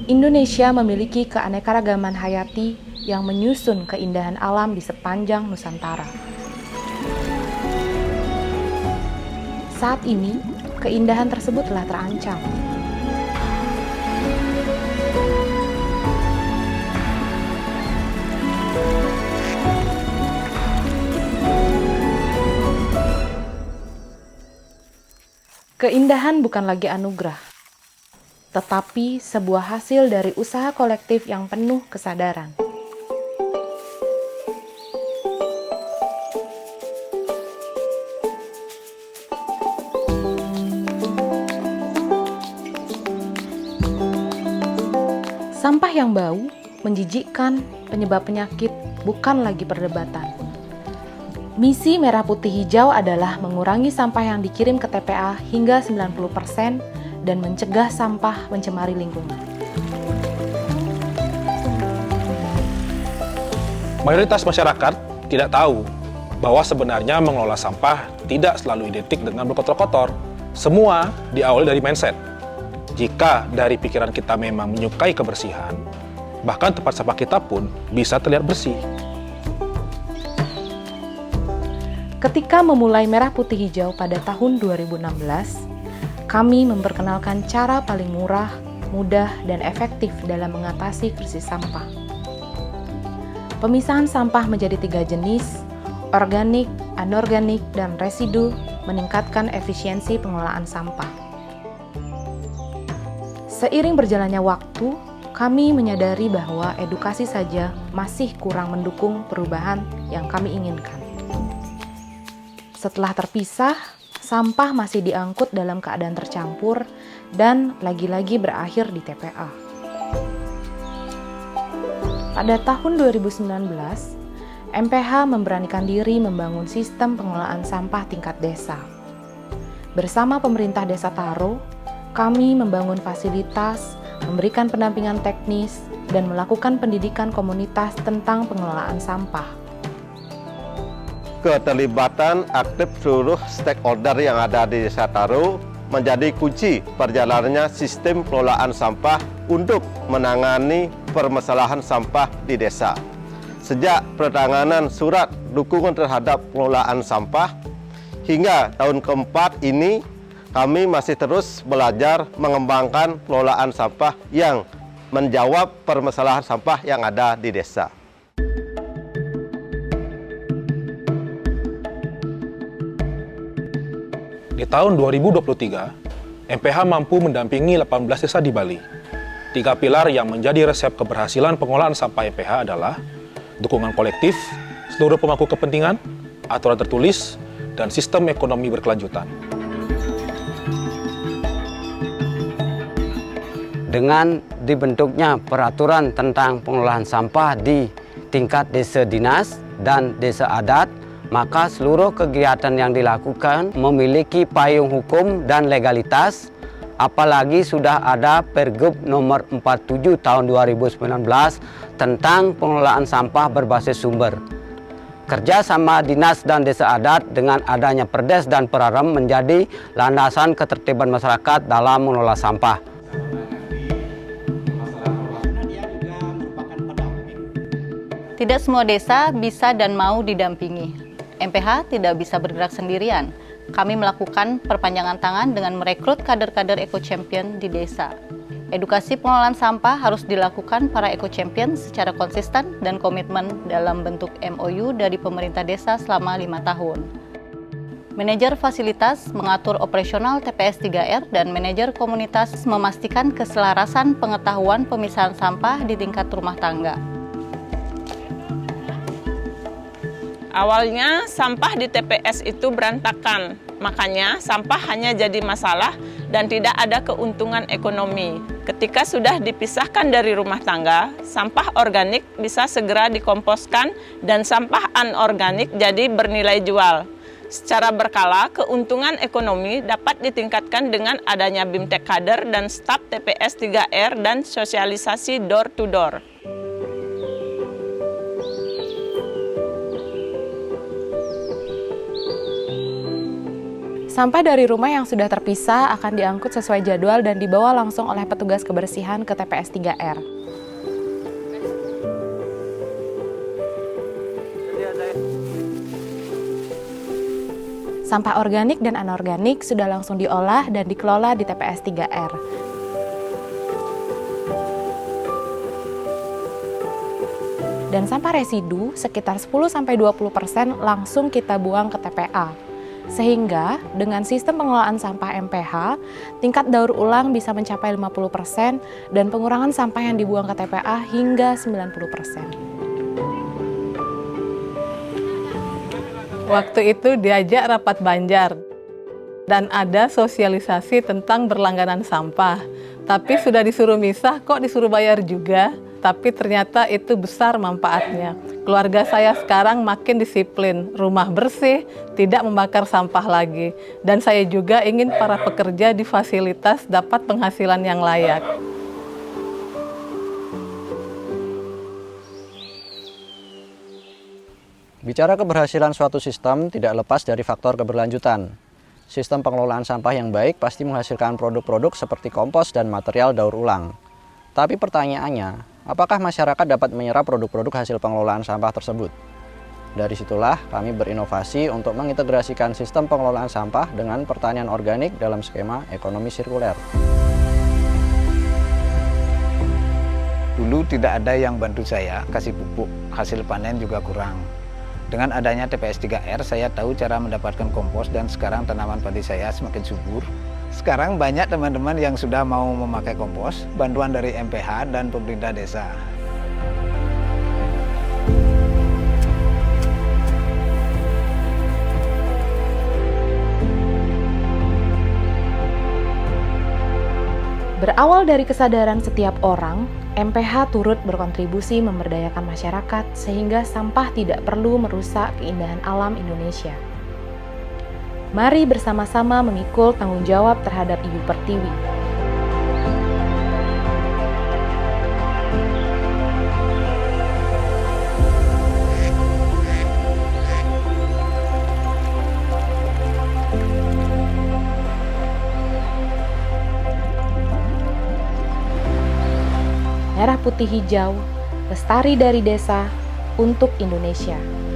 Indonesia memiliki keanekaragaman hayati yang menyusun keindahan alam di sepanjang Nusantara. Saat ini, keindahan tersebut telah terancam. Keindahan bukan lagi anugerah, tetapi sebuah hasil dari usaha kolektif yang penuh kesadaran. Sampah yang bau, menjijikkan, penyebab penyakit bukan lagi perdebatan. Misi Merah Putih Hijau adalah mengurangi sampah yang dikirim ke TPA hingga 90% dan mencegah sampah mencemari lingkungan. Mayoritas masyarakat tidak tahu bahwa sebenarnya mengelola sampah tidak selalu identik dengan berkotor-kotor. Semua diawali dari mindset. Jika dari pikiran kita memang menyukai kebersihan, bahkan tempat sampah kita pun bisa terlihat bersih. Ketika memulai Merah Putih Hijau pada tahun 2016, kami memperkenalkan cara paling murah, mudah, dan efektif dalam mengatasi krisis sampah. Pemisahan sampah menjadi 3 jenis, organik, anorganik, dan residu, meningkatkan efisiensi pengelolaan sampah. Seiring berjalannya waktu, kami menyadari bahwa edukasi saja masih kurang mendukung perubahan yang kami inginkan. Setelah terpisah, sampah masih diangkut dalam keadaan tercampur dan lagi-lagi berakhir di TPA. Pada tahun 2019, MPH memberanikan diri membangun sistem pengelolaan sampah tingkat desa. Bersama pemerintah Desa Taro, kami membangun fasilitas, memberikan pendampingan teknis, dan melakukan pendidikan komunitas tentang pengelolaan sampah. Keterlibatan aktif seluruh stakeholder yang ada di Desa Taro menjadi kunci perjalanannya sistem pengelolaan sampah untuk menangani permasalahan sampah di desa. Sejak penandatanganan surat dukungan terhadap pengelolaan sampah hingga tahun keempat ini, kami masih terus belajar mengembangkan pengelolaan sampah yang menjawab permasalahan sampah yang ada di desa. Di tahun 2023, MPH mampu mendampingi 18 desa di Bali. 3 pilar yang menjadi resep keberhasilan pengelolaan sampah MPH adalah dukungan kolektif, seluruh pemangku kepentingan, aturan tertulis, dan sistem ekonomi berkelanjutan. Dengan dibentuknya peraturan tentang pengelolaan sampah di tingkat desa dinas dan desa adat, maka seluruh kegiatan yang dilakukan memiliki payung hukum dan legalitas, apalagi sudah ada Pergub nomor 47 tahun 2019 tentang pengelolaan sampah berbasis sumber. Kerjasama dinas dan desa adat dengan adanya Perdes dan Perarem menjadi landasan ketertiban masyarakat dalam mengelola sampah. Tidak semua desa bisa dan mau didampingi. MPH tidak bisa bergerak sendirian. Kami melakukan perpanjangan tangan dengan merekrut kader-kader Eco Champion di desa. Edukasi pengelolaan sampah harus dilakukan para Eco Champion secara konsisten dan komitmen dalam bentuk MOU dari pemerintah desa selama 5 tahun. Manajer fasilitas mengatur operasional TPS 3R dan manajer komunitas memastikan keselarasan pengetahuan pemisahan sampah di tingkat rumah tangga. Awalnya sampah di TPS itu berantakan, makanya sampah hanya jadi masalah dan tidak ada keuntungan ekonomi. Ketika sudah dipisahkan dari rumah tangga, sampah organik bisa segera dikomposkan dan sampah anorganik jadi bernilai jual. Secara berkala, keuntungan ekonomi dapat ditingkatkan dengan adanya BIMTEK kader dan staf TPS 3R dan sosialisasi door to door. Sampah dari rumah yang sudah terpisah akan diangkut sesuai jadwal dan dibawa langsung oleh petugas kebersihan ke TPS 3R. Sampah organik dan anorganik sudah langsung diolah dan dikelola di TPS 3R. Dan sampah residu sekitar 10-20% langsung kita buang ke TPA. Sehingga dengan sistem pengelolaan sampah MPH, tingkat daur ulang bisa mencapai 50% dan pengurangan sampah yang dibuang ke TPA hingga 90%. Waktu itu diajak rapat Banjar dan ada sosialisasi tentang berlangganan sampah. Tapi sudah disuruh misah, kok disuruh bayar juga? Tapi ternyata itu besar manfaatnya. Keluarga saya sekarang makin disiplin, rumah bersih, tidak membakar sampah lagi. Dan saya juga ingin para pekerja di fasilitas dapat penghasilan yang layak. Bicara keberhasilan suatu sistem tidak lepas dari faktor keberlanjutan. Sistem pengelolaan sampah yang baik pasti menghasilkan produk-produk seperti kompos dan material daur ulang. Tapi pertanyaannya, apakah masyarakat dapat menyerap produk-produk hasil pengelolaan sampah tersebut? Dari situlah kami berinovasi untuk mengintegrasikan sistem pengelolaan sampah dengan pertanian organik dalam skema ekonomi sirkuler. Dulu tidak ada yang bantu saya kasih pupuk, hasil panen juga kurang. Dengan adanya TPS 3R, saya tahu cara mendapatkan kompos dan sekarang tanaman padi saya semakin subur. Sekarang banyak teman-teman yang sudah mau memakai kompos, bantuan dari MPH dan pemerintah desa. Berawal dari kesadaran setiap orang, MPH turut berkontribusi memberdayakan masyarakat sehingga sampah tidak perlu merusak keindahan alam Indonesia. Mari bersama-sama memikul tanggung jawab terhadap Ibu Pertiwi. Merah putih hijau, lestari dari desa untuk Indonesia.